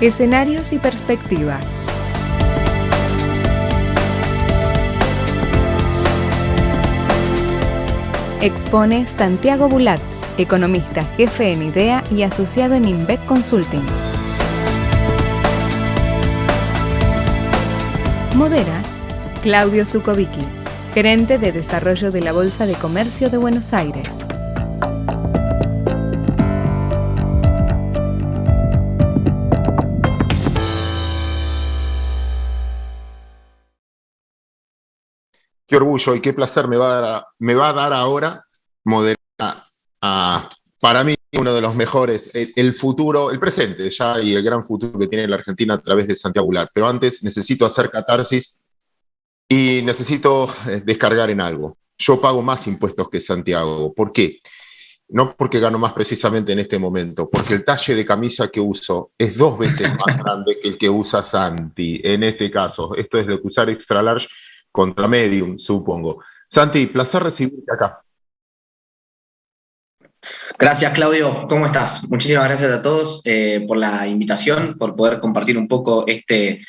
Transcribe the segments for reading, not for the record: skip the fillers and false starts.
Escenarios y perspectivas. Expone Santiago Bulat, economista jefe en IDEA y asociado en Inbec Consulting. Modera Claudio Zukovicki, gerente de desarrollo de la Bolsa de Comercio de Buenos Aires. Qué orgullo y qué placer me va a dar ahora moderar para mí uno de los mejores, el futuro, el presente ya y el gran futuro que tiene la Argentina a través de Santiago Bulat. Pero antes necesito hacer catarsis y necesito descargar en algo. Yo pago más impuestos que Santiago. ¿Por qué? No porque gano más precisamente en este momento, porque el talle de camisa que uso es 2 veces más grande que el que usa Santi. En este caso, esto es lo que usar extra large contra medium, supongo. Santi, placer recibirte acá. Gracias, Claudio. ¿Cómo estás? Muchísimas gracias a todos por la invitación, por poder compartir un poco este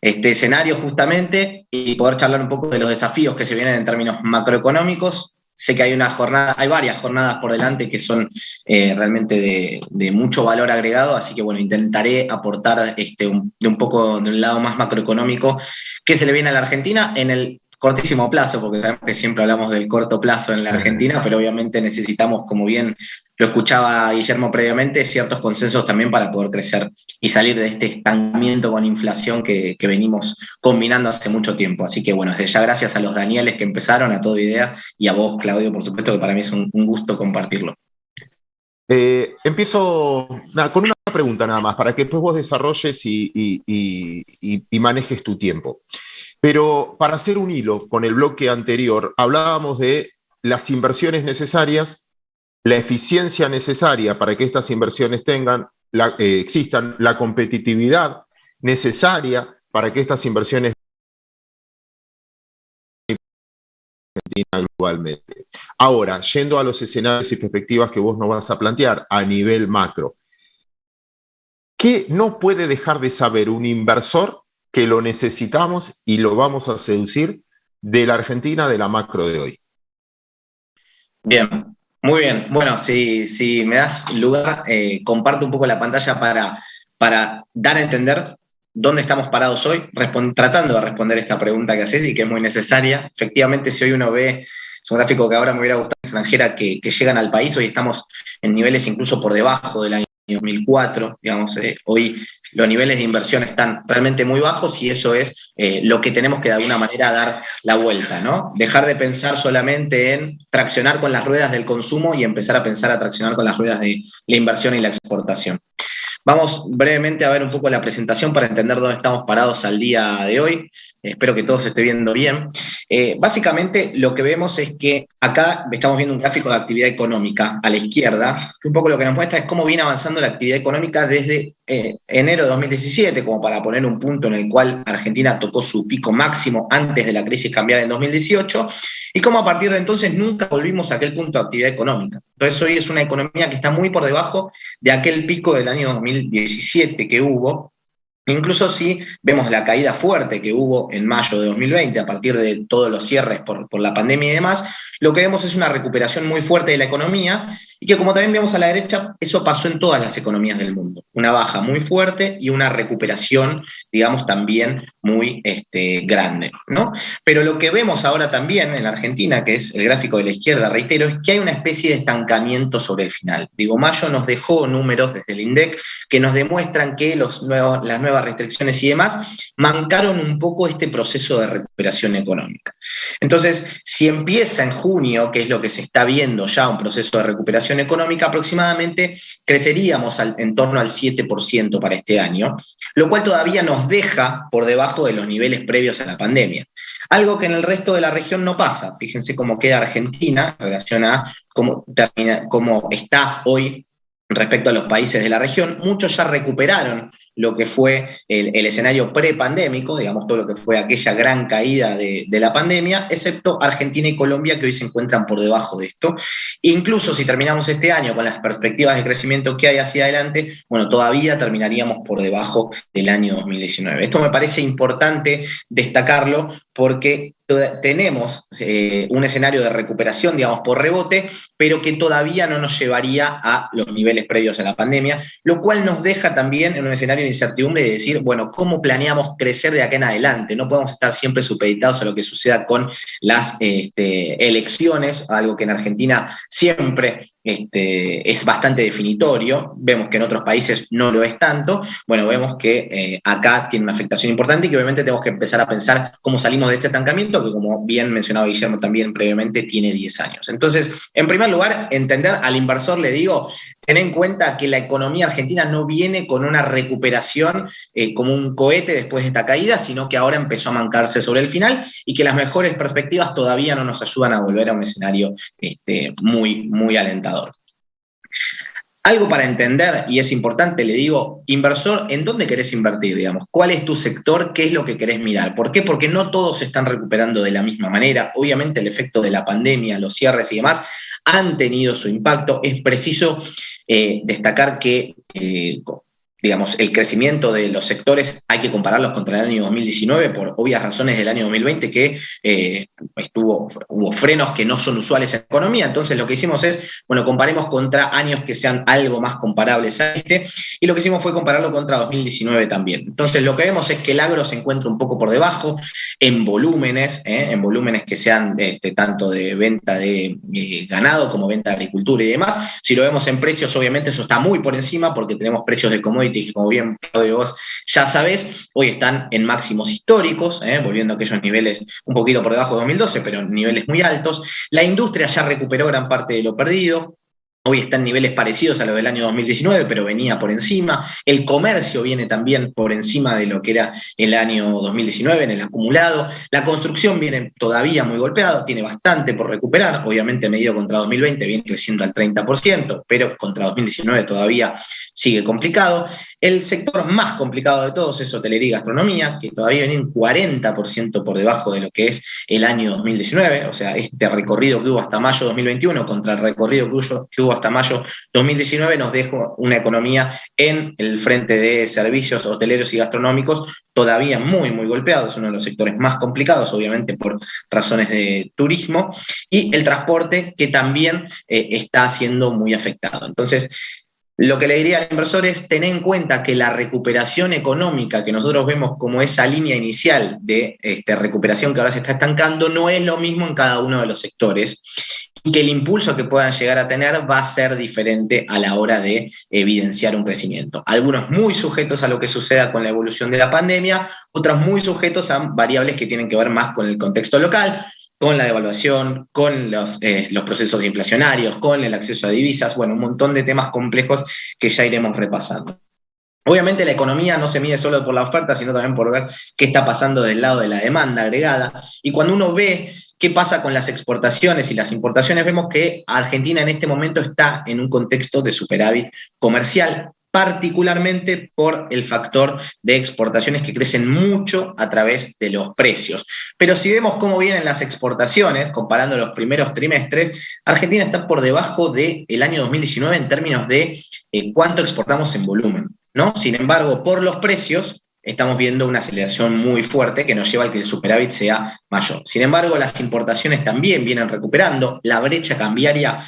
escenario justamente y poder charlar un poco de los desafíos que se vienen en términos macroeconómicos. Sé que hay varias jornadas por delante que son realmente de mucho valor agregado, así que bueno, intentaré aportar de un poco de un lado más macroeconómico que se le viene a la Argentina en el cortísimo plazo, porque sabemos que siempre hablamos del corto plazo en la Argentina, pero obviamente necesitamos, como bien lo escuchaba Guillermo previamente, ciertos consensos también para poder crecer y salir de este estancamiento con inflación que venimos combinando hace mucho tiempo. Así que bueno, desde ya gracias a los Danieles que empezaron, a Todo Idea, y a vos, Claudio, por supuesto, que para mí es un gusto compartirlo. Empiezo con una pregunta nada más, para que después vos desarrolles y manejes tu tiempo. Pero para hacer un hilo con el bloque anterior, hablábamos de las inversiones necesarias, la eficiencia necesaria para que estas inversiones existan, la competitividad necesaria para que estas inversiones globalmente. Ahora, yendo a los escenarios y perspectivas que vos nos vas a plantear a nivel macro, ¿qué no puede dejar de saber un inversor que lo necesitamos y lo vamos a seducir de la Argentina de la macro de hoy? Bien, muy bien. Bueno, si me das lugar, comparto un poco la pantalla para dar a entender dónde estamos parados hoy, tratando de responder esta pregunta que haces y que es muy necesaria. Efectivamente, si hoy uno ve, es un gráfico que ahora me hubiera gustado extranjera que llegan al país, hoy estamos en niveles incluso por debajo del año 2004, digamos, hoy los niveles de inversión están realmente muy bajos y eso es lo que tenemos que de alguna manera dar la vuelta, ¿no? Dejar de pensar solamente en traccionar con las ruedas del consumo y empezar a pensar a traccionar con las ruedas de la inversión y la exportación. Vamos brevemente a ver un poco la presentación para entender dónde estamos parados al día de hoy. Espero que todo se esté viendo bien. Básicamente lo que vemos es que acá estamos viendo un gráfico de actividad económica a la izquierda, que un poco lo que nos muestra es cómo viene avanzando la actividad económica desde enero de 2017, como para poner un punto en el cual Argentina tocó su pico máximo antes de la crisis cambiaria en 2018, y cómo a partir de entonces nunca volvimos a aquel punto de actividad económica. Entonces hoy es una economía que está muy por debajo de aquel pico del año 2017 que hubo. Incluso si vemos la caída fuerte que hubo en mayo de 2020 a partir de todos los cierres por la pandemia y demás, lo que vemos es una recuperación muy fuerte de la economía y que, como también vemos a la derecha, eso pasó en todas las economías del mundo. Una baja muy fuerte y una recuperación, digamos, también muy grande, ¿no? Pero lo que vemos ahora también en la Argentina, que es el gráfico de la izquierda, reitero, es que hay una especie de estancamiento sobre el final. Digo, mayo nos dejó números desde el INDEC que nos demuestran que las nuevas restricciones y demás mancaron un poco este proceso de recuperación económica. Entonces, si empieza en junio, que es lo que se está viendo ya, un proceso de recuperación económica, aproximadamente creceríamos en torno al 7% para este año, lo cual todavía nos deja por debajo de los niveles previos a la pandemia. Algo que en el resto de la región no pasa. Fíjense cómo queda Argentina en relación a cómo está hoy respecto a los países de la región. Muchos ya recuperaron lo que fue el escenario prepandémico, digamos todo lo que fue aquella gran caída de la pandemia, excepto Argentina y Colombia, que hoy se encuentran por debajo de esto. Incluso si terminamos este año con las perspectivas de crecimiento que hay hacia adelante, bueno, todavía terminaríamos por debajo del año 2019. Esto me parece importante destacarlo porque tenemos un escenario de recuperación, digamos, por rebote, pero que todavía no nos llevaría a los niveles previos a la pandemia, lo cual nos deja también en un escenario de incertidumbre de decir, bueno, ¿cómo planeamos crecer de acá en adelante? No podemos estar siempre supeditados a lo que suceda con las elecciones, algo que en Argentina siempre es bastante definitorio. Vemos que en otros países no lo es tanto. Bueno, vemos que acá tiene una afectación importante y que obviamente tenemos que empezar a pensar cómo salimos de este estancamiento, que como bien mencionaba Guillermo también previamente, tiene 10 años. Entonces, en primer lugar, entender al inversor, le digo, ten en cuenta que la economía argentina no viene con una recuperación como un cohete después de esta caída, sino que ahora empezó a mancarse sobre el final y que las mejores perspectivas todavía no nos ayudan a volver a un escenario muy, muy alentador. Algo para entender, y es importante, le digo, inversor, ¿en dónde querés invertir? Digamos? ¿Cuál es tu sector? ¿Qué es lo que querés mirar? ¿Por qué? Porque no todos se están recuperando de la misma manera. Obviamente el efecto de la pandemia, los cierres y demás han tenido su impacto. Es preciso destacar que digamos, el crecimiento de los sectores hay que compararlos contra el año 2019 por obvias razones del año 2020 que hubo frenos que no son usuales en la economía. Entonces lo que hicimos es, bueno, comparemos contra años que sean algo más comparables a y lo que hicimos fue compararlo contra 2019 también. Entonces lo que vemos es que el agro se encuentra un poco por debajo en volúmenes que sean tanto de venta de ganado como venta de agricultura y demás. Si lo vemos en precios, obviamente eso está muy por encima porque tenemos precios de commodities que, como bien Claudio, vos ya sabés, hoy están en máximos históricos, volviendo a aquellos niveles un poquito por debajo de 2012, pero niveles muy altos. La industria ya recuperó gran parte de lo perdido. Hoy está en niveles parecidos a los del año 2019, pero venía por encima. El comercio viene también por encima de lo que era el año 2019 en el acumulado. La construcción viene todavía muy golpeada, tiene bastante por recuperar. Obviamente, medido contra 2020, viene creciendo al 30%, pero contra 2019 todavía sigue complicado. El sector más complicado de todos es hotelería y gastronomía, que todavía viene un 40% por debajo de lo que es el año 2019, o sea, este recorrido que hubo hasta mayo 2021 contra el recorrido que hubo hasta mayo 2019 nos dejó una economía en el frente de servicios hoteleros y gastronómicos todavía muy, muy golpeado, es uno de los sectores más complicados, obviamente por razones de turismo, y el transporte que también está siendo muy afectado. Entonces, lo que le diría al inversor es tener en cuenta que la recuperación económica que nosotros vemos como esa línea inicial de recuperación que ahora se está estancando no es lo mismo en cada uno de los sectores y que el impulso que puedan llegar a tener va a ser diferente a la hora de evidenciar un crecimiento. Algunos muy sujetos a lo que suceda con la evolución de la pandemia, otros muy sujetos a variables que tienen que ver más con el contexto local, con la devaluación, con los procesos inflacionarios, con el acceso a divisas, bueno, un montón de temas complejos que ya iremos repasando. Obviamente la economía no se mide solo por la oferta, sino también por ver qué está pasando del lado de la demanda agregada. Y cuando uno ve qué pasa con las exportaciones y las importaciones, vemos que Argentina en este momento está en un contexto de superávit comercial, particularmente por el factor de exportaciones que crecen mucho a través de los precios. Pero si vemos cómo vienen las exportaciones, comparando los primeros trimestres, Argentina está por debajo del año 2019 en términos de cuánto exportamos en volumen, ¿no? Sin embargo, por los precios, estamos viendo una aceleración muy fuerte que nos lleva a que el superávit sea mayor. Sin embargo, las importaciones también vienen recuperando, la brecha cambiaria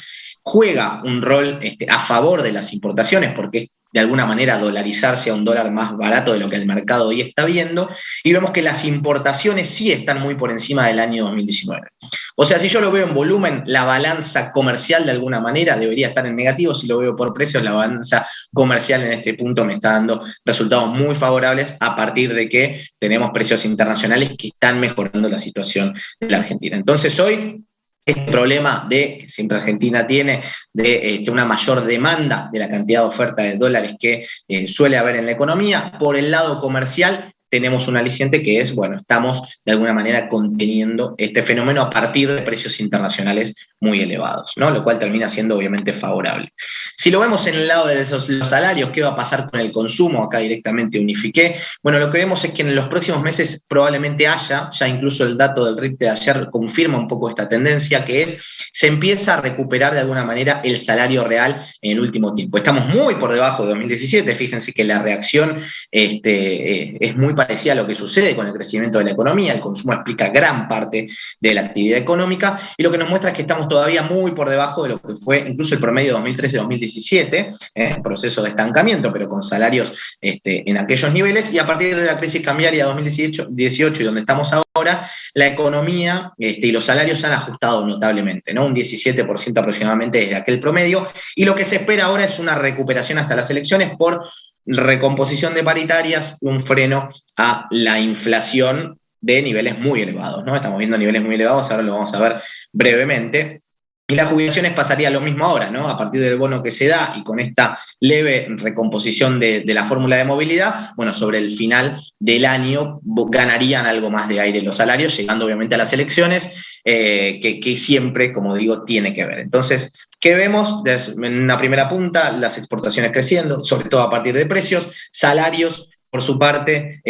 juega un rol a favor de las importaciones porque de alguna manera dolarizarse a un dólar más barato de lo que el mercado hoy está viendo, y vemos que las importaciones sí están muy por encima del año 2019. O sea, si yo lo veo en volumen, la balanza comercial de alguna manera debería estar en negativo. Si lo veo por precios, la balanza comercial en este punto me está dando resultados muy favorables a partir de que tenemos precios internacionales que están mejorando la situación de la Argentina. Entonces hoy, este problema que siempre Argentina tiene de una mayor demanda de la cantidad de oferta de dólares que suele haber en la economía, por el lado comercial tenemos un aliciente que es, bueno, estamos de alguna manera conteniendo este fenómeno a partir de precios internacionales muy elevados, ¿no? Lo cual termina siendo obviamente favorable. Si lo vemos en el lado de los salarios, ¿qué va a pasar con el consumo? Acá directamente unifiqué. Bueno, lo que vemos es que en los próximos meses probablemente haya, ya incluso el dato del RIP de ayer confirma un poco esta tendencia, que es, se empieza a recuperar de alguna manera el salario real en el último tiempo. Estamos muy por debajo de 2017, fíjense que la reacción es muy parecida a lo que sucede con el crecimiento de la economía, el consumo explica gran parte de la actividad económica, y lo que nos muestra es que estamos todavía muy por debajo de lo que fue incluso el promedio de 2013-2017, proceso de estancamiento, pero con salarios en aquellos niveles, y a partir de la crisis cambiaria de 2018 y donde estamos ahora, la economía y los salarios se han ajustado notablemente, ¿no? Un 17% aproximadamente desde aquel promedio, y lo que se espera ahora es una recuperación hasta las elecciones por recomposición de paritarias, un freno a la inflación de niveles muy elevados, ¿no? Estamos viendo niveles muy elevados, ahora lo vamos a ver brevemente. Y las jubilaciones pasaría lo mismo ahora, ¿no? A partir del bono que se da y con esta leve recomposición de la fórmula de movilidad, bueno, sobre el final del año ganarían algo más de aire los salarios, llegando obviamente a las elecciones, que siempre, como digo, tiene que ver. Entonces, ¿qué vemos? En una primera punta, las exportaciones creciendo, sobre todo a partir de precios, salarios, por su parte,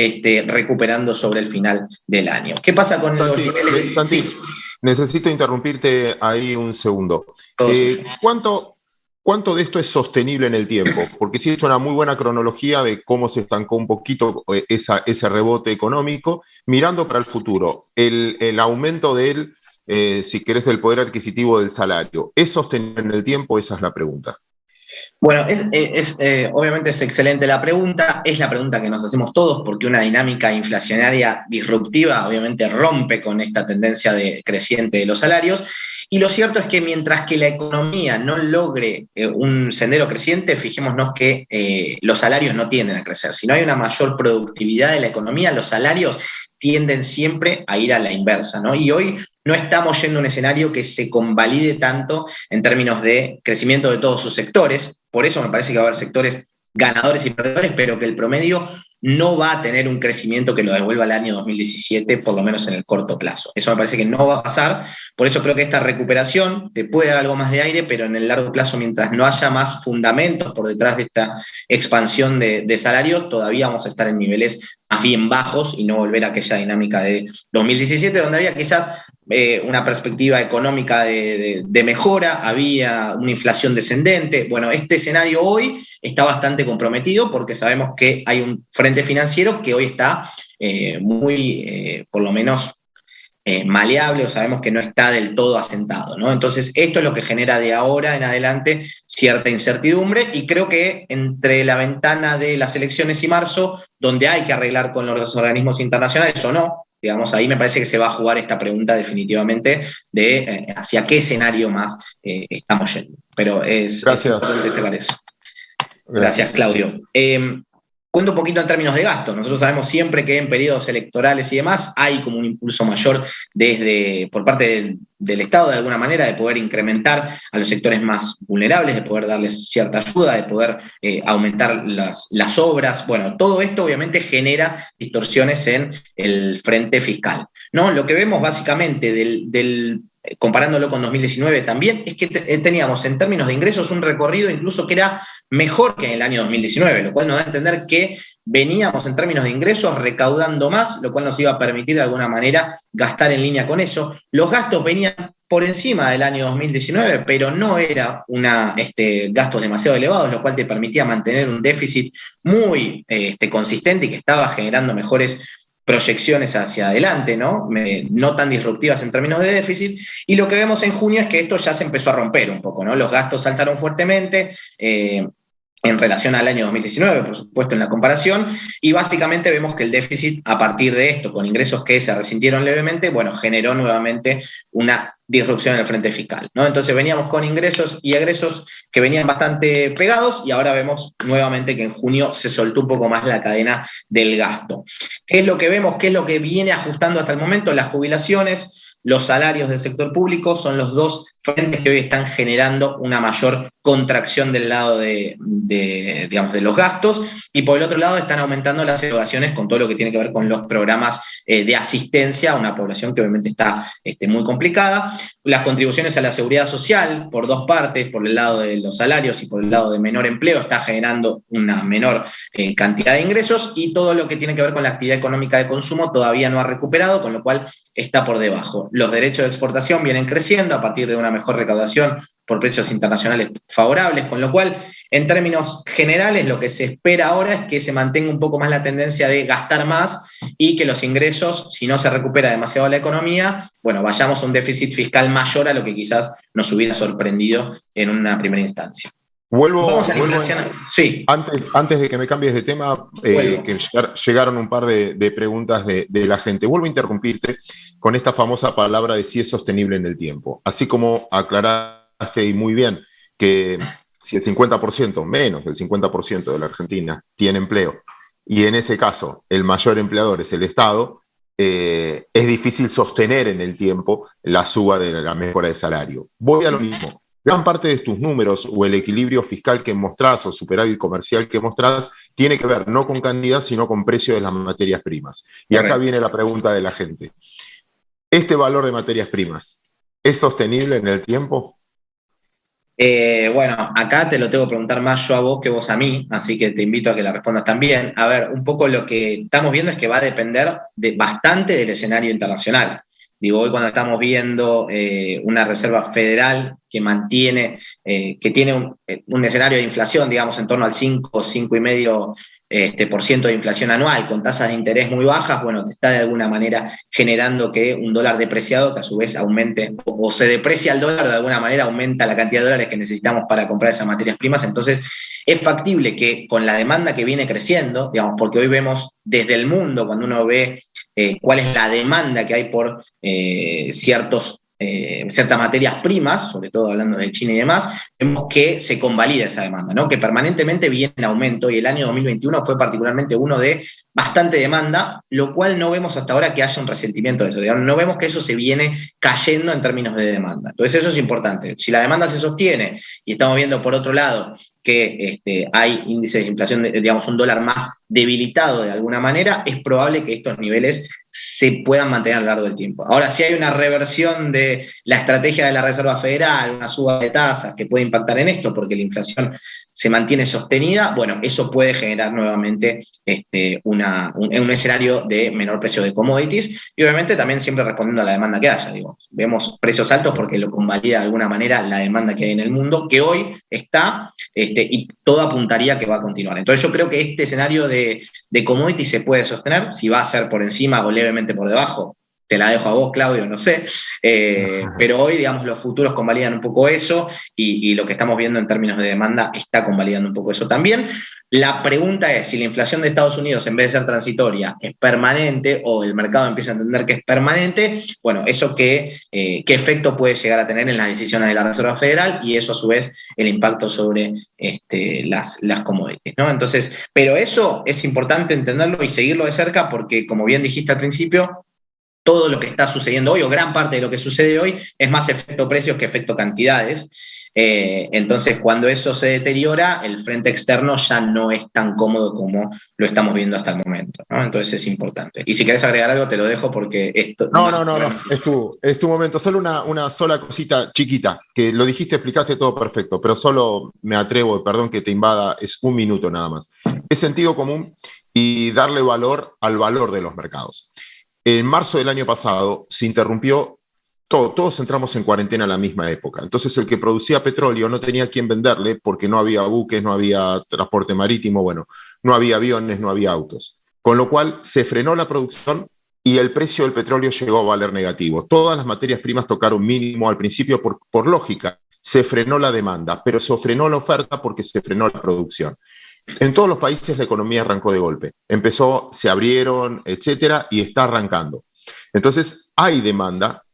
recuperando sobre el final del año. ¿Qué pasa con Santi, los niveles? Santi, Sí. necesito interrumpirte ahí un segundo. ¿Cuánto de esto es sostenible en el tiempo? Porque existe una muy buena cronología de cómo se estancó un poquito ese rebote económico, mirando para el futuro. El aumento si querés, del poder adquisitivo del salario, ¿es sostenible en el tiempo? Esa es la pregunta. Bueno, obviamente es excelente la pregunta, es la pregunta que nos hacemos todos, porque una dinámica inflacionaria disruptiva obviamente rompe con esta tendencia creciente de los salarios, y lo cierto es que mientras que la economía no logre un sendero creciente, fijémonos que los salarios no tienden a crecer. Si no hay una mayor productividad de la economía, los salarios tienden siempre a ir a la inversa, ¿no? Y hoy no estamos yendo a un escenario que se convalide tanto en términos de crecimiento de todos sus sectores, por eso me parece que va a haber sectores ganadores y perdedores, pero que el promedio no va a tener un crecimiento que lo devuelva al año 2017, por lo menos en el corto plazo. Eso me parece que no va a pasar, por eso creo que esta recuperación te puede dar algo más de aire, pero en el largo plazo, mientras no haya más fundamentos por detrás de esta expansión de salarios, todavía vamos a estar en niveles más bien bajos y no volver a aquella dinámica de 2017, donde había quizás una perspectiva económica de mejora, había una inflación descendente. Bueno, este escenario hoy está bastante comprometido porque sabemos que hay un frente financiero que hoy está por lo menos, maleable, o sabemos que no está del todo asentado, ¿no? Entonces, esto es lo que genera de ahora en adelante cierta incertidumbre, y creo que entre la ventana de las elecciones y marzo, donde hay que arreglar con los organismos internacionales o no, digamos, ahí me parece que se va a jugar esta pregunta definitivamente de hacia qué escenario más estamos yendo. Pero es importante destacar eso. Gracias, Claudio. Cuento un poquito en términos de gasto. Nosotros sabemos siempre que en periodos electorales y demás hay como un impulso mayor por parte del Estado, de alguna manera, de poder incrementar a los sectores más vulnerables, de poder darles cierta ayuda, de poder aumentar las obras. Bueno, todo esto obviamente genera distorsiones en el frente fiscal, ¿no? Lo que vemos básicamente comparándolo con 2019 también, es que teníamos en términos de ingresos un recorrido incluso que era mejor que en el año 2019, lo cual nos da a entender que veníamos en términos de ingresos recaudando más, lo cual nos iba a permitir de alguna manera gastar en línea con eso. Los gastos venían por encima del año 2019, pero no era gastos demasiado elevados, lo cual te permitía mantener un déficit muy consistente y que estaba generando mejores proyecciones hacia adelante, ¿no? No tan disruptivas en términos de déficit, y lo que vemos en junio es que esto ya se empezó a romper un poco, ¿no? Los gastos saltaron fuertemente, en relación al año 2019, por supuesto, en la comparación, y básicamente vemos que el déficit, a partir de esto, con ingresos que se resintieron levemente, bueno, generó nuevamente una disrupción en el frente fiscal, ¿no? Entonces veníamos con ingresos y egresos que venían bastante pegados, y ahora vemos nuevamente que en junio se soltó un poco más la cadena del gasto. ¿Qué es lo que vemos? ¿Qué es lo que viene ajustando hasta el momento? Las jubilaciones, los salarios del sector público son los dos frentes que hoy están generando una mayor contracción del lado digamos, de los gastos, y por el otro lado están aumentando las erogaciones con todo lo que tiene que ver con los programas de asistencia a una población que obviamente está muy complicada. Las contribuciones a la seguridad social, por dos partes, por el lado de los salarios y por el lado de menor empleo, está generando una menor cantidad de ingresos, y todo lo que tiene que ver con la actividad económica de consumo todavía no ha recuperado, con lo cual está por debajo. Los derechos de exportación vienen creciendo a partir de una mejor recaudación por precios internacionales favorables, con lo cual, en términos generales, lo que se espera ahora es que se mantenga un poco más la tendencia de gastar más y que los ingresos, si no se recupera demasiado la economía, bueno, vayamos a un déficit fiscal mayor a lo que quizás nos hubiera sorprendido en una primera instancia. Vamos a la inflación. Sí. Antes de que me cambies de tema, que llegaron un par de preguntas de la gente. Vuelvo a interrumpirte con esta famosa palabra de si es sostenible en el tiempo. Así como aclaraste y muy bien que si el 50%, menos del 50% de la Argentina tiene empleo, y en ese caso el mayor empleador es el Estado, es difícil sostener en el tiempo la suba de la mejora de salario. Voy a lo mismo. Gran parte de tus números o el equilibrio fiscal que mostrás o superávit comercial que mostrás tiene que ver no con cantidad, sino con precio de las materias primas. Y acá viene la pregunta de la gente. ¿Este valor de materias primas es sostenible en el tiempo? Bueno, acá te lo tengo que preguntar más yo a vos que vos a mí, así que te invito a que la respondas también. A ver, un poco lo que estamos viendo es que va a depender bastante del escenario internacional. Digo, hoy cuando estamos viendo una Reserva Federal que mantiene, que tiene un escenario de inflación, digamos, en torno al 5, 5,5% de inflación anual, con tasas de interés muy bajas, bueno, te está de alguna manera generando que un dólar depreciado, que a su vez aumente, o se deprecia el dólar, de alguna manera aumenta la cantidad de dólares que necesitamos para comprar esas materias primas. Entonces, es factible que con la demanda que viene creciendo, digamos, porque hoy vemos desde el mundo, cuando uno ve cuál es la demanda que hay por ciertas materias primas, sobre todo hablando de China y demás, vemos que se convalida esa demanda, ¿no? Que permanentemente viene en aumento, y el año 2021 fue particularmente uno de bastante demanda, lo cual no vemos hasta ahora que haya un resentimiento de eso, digamos, no vemos que eso se viene cayendo en términos de demanda. Entonces eso es importante. Si la demanda se sostiene y estamos viendo por otro lado que hay índices de inflación, digamos, un dólar más debilitado de alguna manera, es probable que estos niveles se puedan mantener a lo largo del tiempo. Ahora, si hay una reversión de la estrategia de la Reserva Federal, una suba de tasas que puede impactar en esto, porque la inflación se mantiene sostenida, bueno, eso puede generar nuevamente un escenario de menor precio de commodities, y obviamente también siempre respondiendo a la demanda que haya. Digo, vemos precios altos porque lo convalida de alguna manera la demanda que hay en el mundo, que hoy está, y todo apuntaría que va a continuar. Entonces yo creo que este escenario de commodities se puede sostener. Si va a ser por encima o levemente por debajo, te la dejo a vos, Claudio, no sé, pero hoy, digamos, los futuros convalidan un poco eso, y lo que estamos viendo en términos de demanda está convalidando un poco eso también. La pregunta es, si la inflación de Estados Unidos, en vez de ser transitoria, es permanente, o el mercado empieza a entender que es permanente, bueno, eso qué efecto puede llegar a tener en las decisiones de la Reserva Federal, y eso a su vez el impacto sobre las commodities, ¿no? Entonces, pero eso es importante entenderlo y seguirlo de cerca, porque como bien dijiste al principio, todo lo que está sucediendo hoy, o gran parte de lo que sucede hoy, es más efecto precios que efecto cantidades. Entonces, cuando eso se deteriora, el frente externo ya no es tan cómodo como lo estamos viendo hasta el momento, ¿no? Entonces es importante. Y si querés agregar algo, te lo dejo, porque esto... No. Es tu momento. Solo una sola cosita chiquita, que lo dijiste, explicaste todo perfecto, pero solo me atrevo, perdón que te invada, es un minuto nada más. Es sentido común y darle valor al valor de los mercados. En marzo del año pasado se interrumpió todo, todos entramos en cuarentena a la misma época. Entonces el que producía petróleo no tenía quien venderle porque no había buques, no había transporte marítimo, bueno, no había aviones, no había autos. Con lo cual se frenó la producción y el precio del petróleo llegó a valer negativo. Todas las materias primas tocaron mínimo al principio por lógica. Se frenó la demanda, pero se frenó la oferta porque se frenó la producción. En todos los países la economía arrancó de golpe. Empezó, se abrieron, etcétera, y está arrancando. Entonces, hay demanda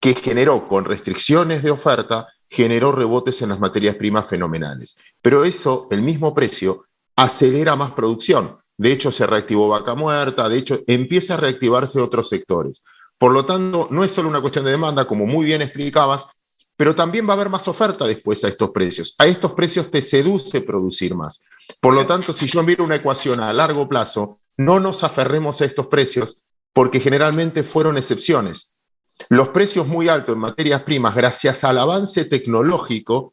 que generó, con restricciones de oferta, generó rebotes en las materias primas fenomenales. Pero eso, el mismo precio, acelera más producción. De hecho, se reactivó Vaca Muerta, de hecho, empieza a reactivarse otros sectores. Por lo tanto, no es solo una cuestión de demanda, como muy bien explicabas, pero también va a haber más oferta después a estos precios. A estos precios te seduce producir más. Por lo tanto, si yo miro una ecuación a largo plazo, no nos aferremos a estos precios porque generalmente fueron excepciones. Los precios muy altos en materias primas, gracias al avance tecnológico,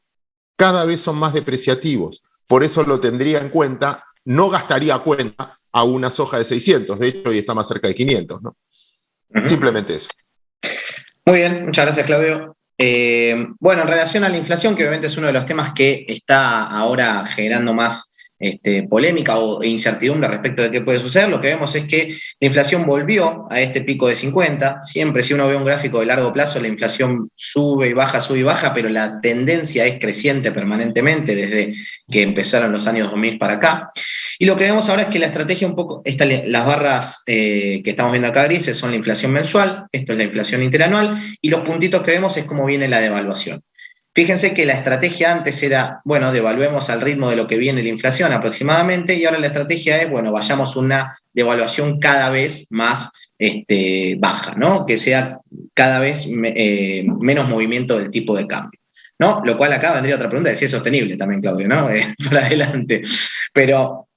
cada vez son más depreciativos. Por eso lo tendría en cuenta, no gastaría cuenta a una soja de 600, de hecho hoy está más cerca de 500, ¿no? Simplemente eso. Muy bien, muchas gracias, Claudio. Bueno, en relación a la inflación, que obviamente es uno de los temas que está ahora generando más polémica o incertidumbre respecto de qué puede suceder, lo que vemos es que la inflación volvió a este pico de 50. Siempre, si uno ve un gráfico de largo plazo, la inflación sube y baja, pero la tendencia es creciente permanentemente desde que empezaron los años 2000 para acá. Y lo que vemos ahora es que la estrategia un poco, las barras que estamos viendo acá grises son la inflación mensual, esto es la inflación interanual, y los puntitos que vemos es cómo viene la devaluación. Fíjense que la estrategia antes era, bueno, devaluemos al ritmo de lo que viene la inflación aproximadamente, y ahora la estrategia es, bueno, vayamos a una devaluación cada vez más baja, ¿no? Que sea cada vez menos movimiento del tipo de cambio, ¿no? Lo cual acá vendría otra pregunta de si es sostenible también, Claudio, ¿no? Para adelante. Pero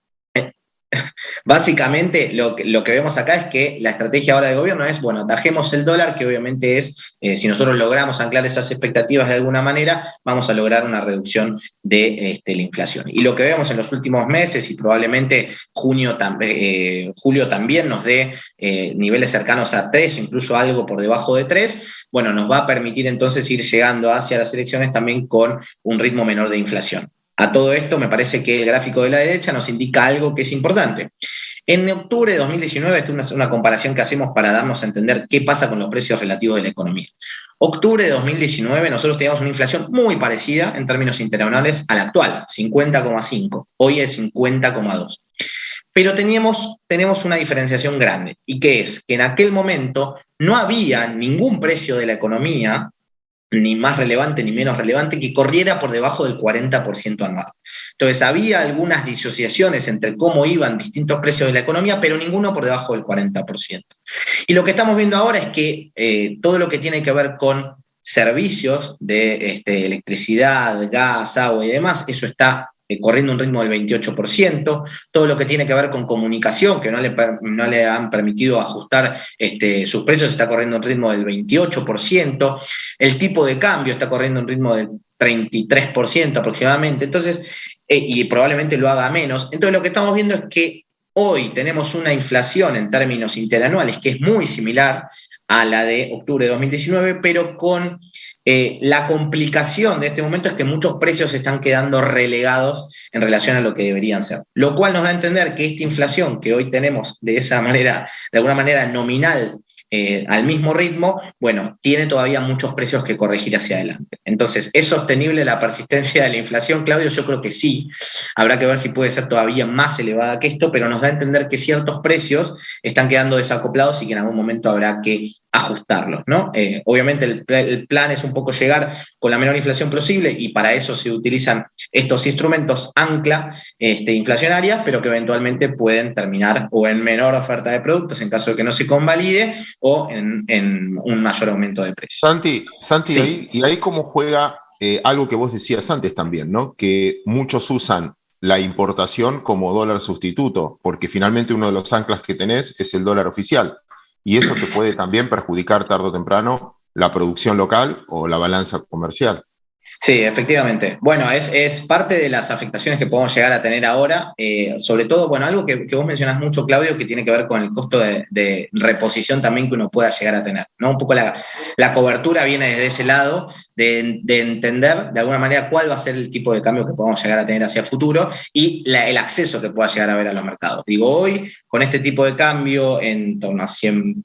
básicamente lo que vemos acá es que la estrategia ahora de gobierno es, bueno, atajemos el dólar, que obviamente es, si nosotros logramos anclar esas expectativas de alguna manera, vamos a lograr una reducción de la inflación. Y lo que vemos en los últimos meses, y probablemente julio también nos dé niveles cercanos a 3, incluso algo por debajo de 3, bueno, nos va a permitir entonces ir llegando hacia las elecciones también con un ritmo menor de inflación. A todo esto me parece que el gráfico de la derecha nos indica algo que es importante. En octubre de 2019, esta es una comparación que hacemos para darnos a entender qué pasa con los precios relativos de la economía. Octubre de 2019 nosotros teníamos una inflación muy parecida en términos interanuales a la actual, 50,5. Hoy es 50,2. Pero tenemos una diferenciación grande. ¿Y qué es? Que en aquel momento no había ningún precio de la economía, ni más relevante ni menos relevante, que corriera por debajo del 40% anual. Entonces, había algunas disociaciones entre cómo iban distintos precios de la economía, pero ninguno por debajo del 40%. Y lo que estamos viendo ahora es que todo lo que tiene que ver con servicios de electricidad, gas, agua y demás, eso está corriendo un ritmo del 28%, todo lo que tiene que ver con comunicación, que no le han permitido ajustar sus precios, está corriendo un ritmo del 28%, el tipo de cambio está corriendo un ritmo del 33% aproximadamente, entonces, y probablemente lo haga menos. Entonces lo que estamos viendo es que hoy tenemos una inflación en términos interanuales que es muy similar a la de octubre de 2019, pero con la complicación de este momento es que muchos precios están quedando relegados en relación a lo que deberían ser. Lo cual nos da a entender que esta inflación que hoy tenemos de esa manera, de alguna manera nominal, al mismo ritmo, bueno, tiene todavía muchos precios que corregir hacia adelante. Entonces, ¿es sostenible la persistencia de la inflación, Claudio? Yo creo que sí. Habrá que ver si puede ser todavía más elevada que esto, pero nos da a entender que ciertos precios están quedando desacoplados y que en algún momento habrá que ajustarlos, ¿no? Obviamente el plan es un poco llegar con la menor inflación posible y para eso se utilizan estos instrumentos ancla inflacionarias, pero que eventualmente pueden terminar o en menor oferta de productos en caso de que no se convalide o en un mayor aumento de precios. Santi, Sí. ahí cómo juega algo que vos decías antes también, ¿no? Que muchos usan la importación como dólar sustituto, porque finalmente uno de los anclas que tenés es el dólar oficial. Y eso te puede también perjudicar tarde o temprano la producción local o la balanza comercial. Sí, efectivamente. Bueno, es parte de las afectaciones que podemos llegar a tener ahora, sobre todo, bueno, algo que vos mencionás mucho, Claudio, que tiene que ver con el costo de reposición también que uno pueda llegar a tener, ¿no? Un poco la cobertura viene desde ese lado, de entender de alguna manera cuál va a ser el tipo de cambio que podamos llegar a tener hacia el futuro y el acceso que pueda llegar a haber a los mercados. Digo, hoy, con este tipo de cambio, en torno a 100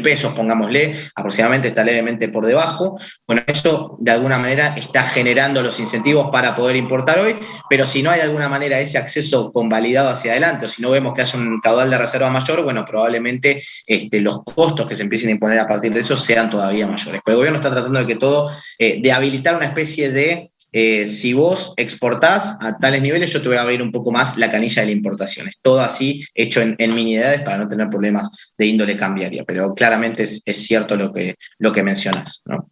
pesos, pongámosle, aproximadamente está levemente por debajo, bueno, eso de alguna manera está generando los incentivos para poder importar hoy, pero si no hay de alguna manera ese acceso convalidado hacia adelante, o si no vemos que haya un caudal de reserva mayor, bueno, probablemente los costos que se empiecen a imponer a partir de eso sean todavía mayores. Pero el gobierno está tratando de que todo, de habilitar una especie de si vos exportás a tales niveles, yo te voy a abrir un poco más la canilla de la importación. Es todo así, hecho en miniedades para no tener problemas de índole cambiaria, pero claramente es cierto lo que mencionas, ¿no?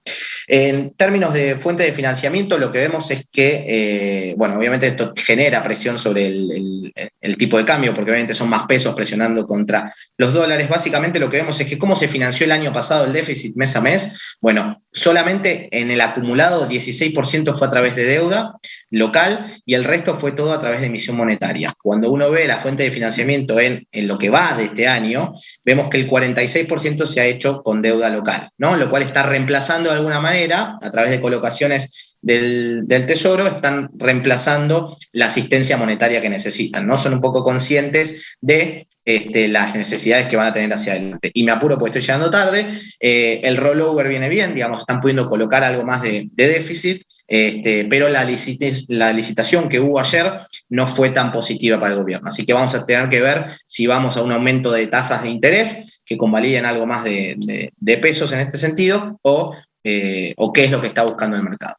En términos de fuente de financiamiento, lo que vemos es que, bueno, obviamente esto genera presión sobre el tipo de cambio, porque obviamente son más pesos presionando contra los dólares. Básicamente lo que vemos es que cómo se financió el año pasado el déficit mes a mes. Bueno, solamente en el acumulado 16% fue a través de deuda local y el resto fue todo a través de emisión monetaria. Cuando uno ve la fuente de financiamiento en lo que va de este año, vemos que el 46% se ha hecho con deuda local, ¿no? Lo cual está reemplazando de alguna manera, a través de colocaciones del Tesoro, están reemplazando la asistencia monetaria que necesitan, ¿no? Son un poco conscientes de las necesidades que van a tener hacia adelante. Y me apuro porque estoy llegando tarde, el rollover viene bien, digamos, están pudiendo colocar algo más de déficit, pero la licitación que hubo ayer no fue tan positiva para el gobierno. Así que vamos a tener que ver si vamos a un aumento de tasas de interés que convaliden algo más de pesos en este sentido o qué es lo que está buscando el mercado.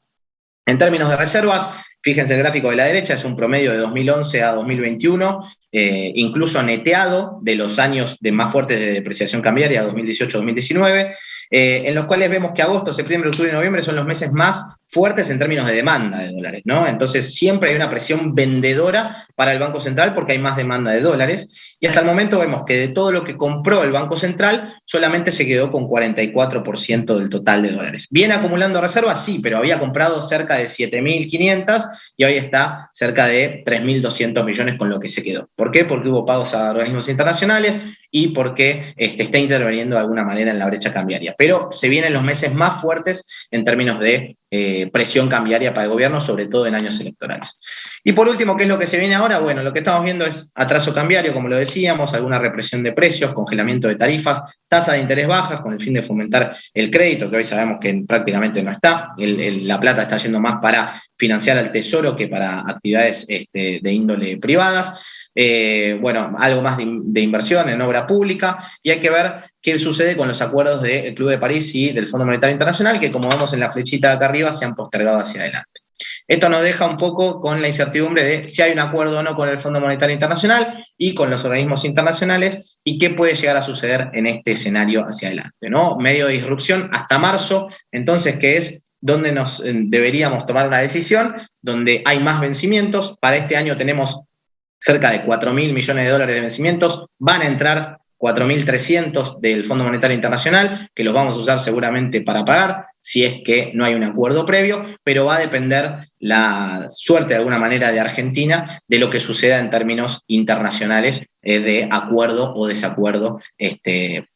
En términos de reservas, fíjense el gráfico de la derecha, es un promedio de 2011 a 2021, incluso neteado de los años de más fuertes de depreciación cambiaria, 2018-2019, en los cuales vemos que agosto, septiembre, octubre y noviembre son los meses más fuertes en términos de demanda de dólares, ¿no? Entonces siempre hay una presión vendedora para el Banco Central porque hay más demanda de dólares. Y hasta el momento vemos que de todo lo que compró el Banco Central, solamente se quedó con 44% del total de dólares. ¿Viene acumulando reservas? Sí, pero había comprado cerca de 7.500 y hoy está cerca de 3.200 millones con lo que se quedó. ¿Por qué? Porque hubo pagos a organismos internacionales y porque está interviniendo de alguna manera en la brecha cambiaria. Pero se vienen los meses más fuertes en términos de presión cambiaria para el gobierno, sobre todo en años electorales. Y por último, ¿qué es lo que se viene ahora? Bueno, lo que estamos viendo es atraso cambiario, como lo decíamos, alguna represión de precios, congelamiento de tarifas, tasa de interés bajas con el fin de fomentar el crédito, que hoy sabemos que prácticamente no está. La plata está yendo más para financiar al Tesoro que para actividades de índole privadas. Bueno, algo más de inversión en obra pública y hay que ver qué sucede con los acuerdos del Club de París y del Fondo Monetario Internacional, que como vemos en la flechita de acá arriba se han postergado hacia adelante. Esto nos deja un poco con la incertidumbre de si hay un acuerdo o no con el Fondo Monetario Internacional y con los organismos internacionales y qué puede llegar a suceder en este escenario hacia adelante, ¿no? Medio de disrupción hasta marzo, entonces, que es donde nos deberíamos tomar una decisión, donde hay más vencimientos. Para este año tenemos cerca de 4.000 millones de dólares de vencimientos, van a entrar 4.300 del Fondo Monetario Internacional, que los vamos a usar seguramente para pagar, si es que no hay un acuerdo previo, pero va a depender la suerte de alguna manera de Argentina de lo que suceda en términos internacionales de acuerdo o desacuerdo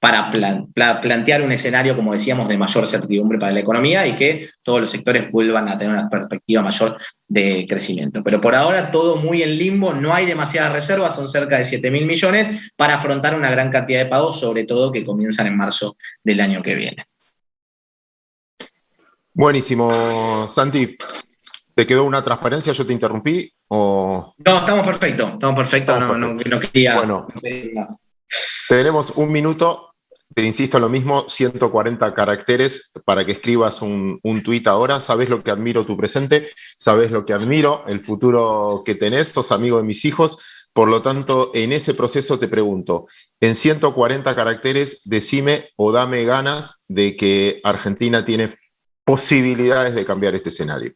para plantear un escenario, como decíamos, de mayor certidumbre para la economía y que todos los sectores vuelvan a tener una perspectiva mayor de crecimiento. Pero por ahora todo muy en limbo, no hay demasiadas reservas, son cerca de 7.000 millones para afrontar una gran cantidad de pagos, sobre todo que comienzan en marzo del año que viene. Buenísimo, Santi. ¿Te quedó una transparencia? ¿Yo te interrumpí? ¿O? No, estamos perfectos, no quería, bueno, no quería más. tenemos un minuto, te insisto en lo mismo, 140 caracteres para que escribas un tuit ahora. Sabes lo que admiro tu presente, sabes lo que admiro el futuro que tenés, sos amigo de mis hijos. Por lo tanto, en ese proceso te pregunto, en 140 caracteres, decime o dame ganas de que Argentina tiene posibilidades de cambiar este escenario.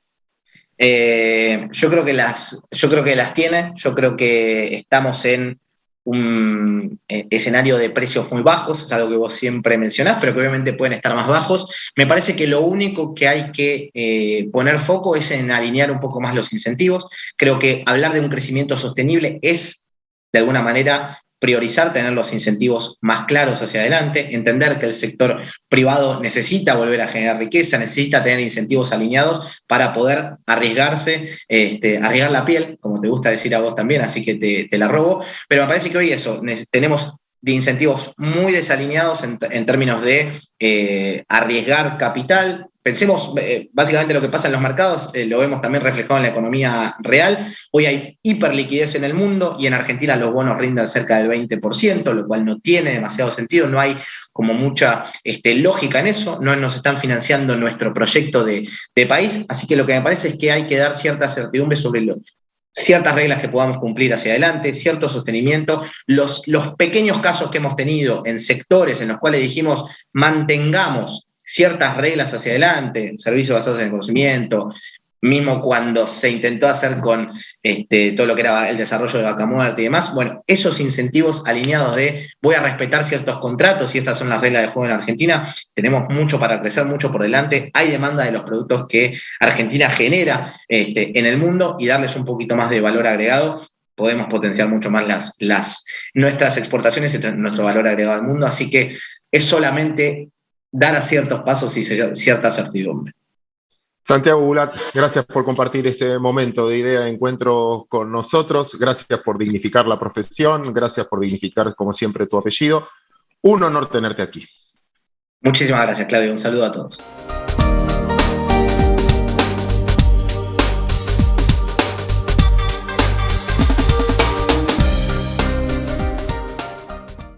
Yo creo que las tiene, yo creo que estamos en un escenario de precios muy bajos, es algo que vos siempre mencionás, pero que obviamente pueden estar más bajos. Me parece que lo único que hay que poner foco es en alinear un poco más los incentivos. Creo que hablar de un crecimiento sostenible es, de alguna manera, priorizar, tener los incentivos más claros hacia adelante, entender que el sector privado necesita volver a generar riqueza, necesita tener incentivos alineados para poder arriesgarse, arriesgar la piel, como te gusta decir a vos también, así que te la robo, pero me parece que hoy tenemos de incentivos muy desalineados en términos de arriesgar capital. Pensemos, básicamente lo que pasa en los mercados, lo vemos también reflejado en la economía real. Hoy hay hiperliquidez en el mundo y en Argentina los bonos rinden cerca del 20%, lo cual no tiene demasiado sentido, no hay como mucha lógica en eso, no nos están financiando nuestro proyecto de país, así que lo que me parece es que hay que dar cierta certidumbre sobre ciertas reglas que podamos cumplir hacia adelante, cierto sostenimiento, los pequeños casos que hemos tenido en sectores en los cuales dijimos mantengamos ciertas reglas hacia adelante, servicios basados en el conocimiento, mismo cuando se intentó hacer con todo lo que era el desarrollo de Vaca Muerta y demás, bueno, esos incentivos alineados de voy a respetar ciertos contratos y estas son las reglas de juego en Argentina, tenemos mucho para crecer, mucho por delante, hay demanda de los productos que Argentina genera en el mundo y darles un poquito más de valor agregado, podemos potenciar mucho más nuestras exportaciones y nuestro valor agregado al mundo, así que es solamente dar a ciertos pasos y cierta certidumbre. Santiago Bulat, gracias por compartir este momento de idea de encuentro con nosotros, gracias por dignificar la profesión, gracias por dignificar, como siempre, tu apellido. Un honor tenerte aquí. Muchísimas gracias, Claudio. Un saludo a todos.